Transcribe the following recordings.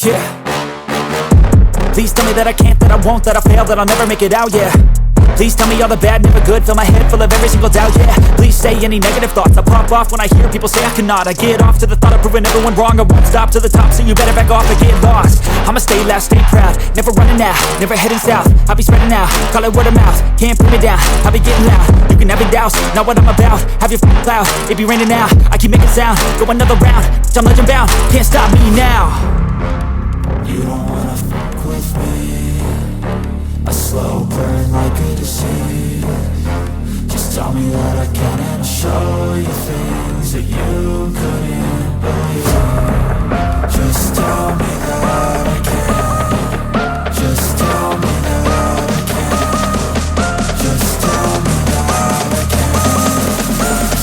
Yeah. Please tell me that I can't, that I won't, that I fail, that I'll never make it out, yeah. Please tell me all the bad, never good, fill my head full of every single doubt, yeah. Please say any negative thoughts, I pop off when I hear people say I cannot. I get off to the thought of proving everyone wrong, I won't stop to the top, so you better back off and get lost. I'ma stay loud, stay proud, never running out, never heading south. I'll be spreading out, call it word of mouth, can't put me down, I'll be getting loud. You can have your doubts, not what I'm about, have your cloud, it be raining now. I keep making sound, go another round, I'm legend bound, can't stop me now. You don't wanna fuck with me, a slow burn like a disease. Just tell me that I can and I'll show you things that you couldn't believe. Just tell me that I can. Just tell me that I can. Just tell me that I can.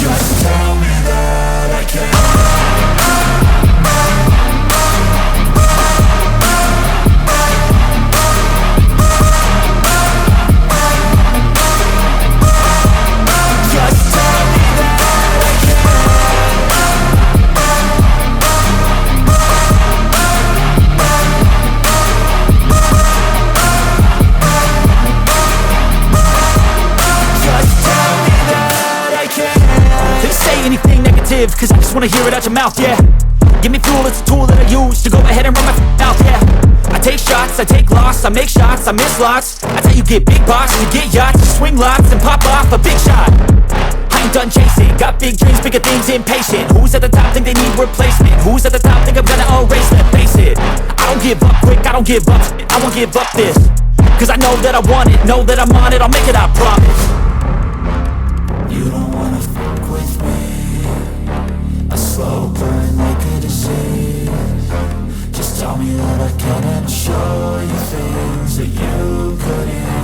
Just tell me that I can. Cause I just wanna hear it out your mouth, yeah. Give me fuel, it's a tool that I use to go ahead and run my mouth, yeah. I take shots, I take loss, I make shots, I miss lots. That's how you get big box, you get yachts, you swing lots and pop off a big shot. I ain't done chasing, got big dreams, bigger things, impatient. Who's at the top think they need replacement? Who's at the top think I'm gonna erase them? Face it, I don't give up quick, I don't give up shit, I won't give up this. Cause I know that I want it, know that I'm on it, I'll make it, I promise. You don't wanna fuck with me, a slow burn like a disease. Just tell me that I can and I'll show you things that you couldn't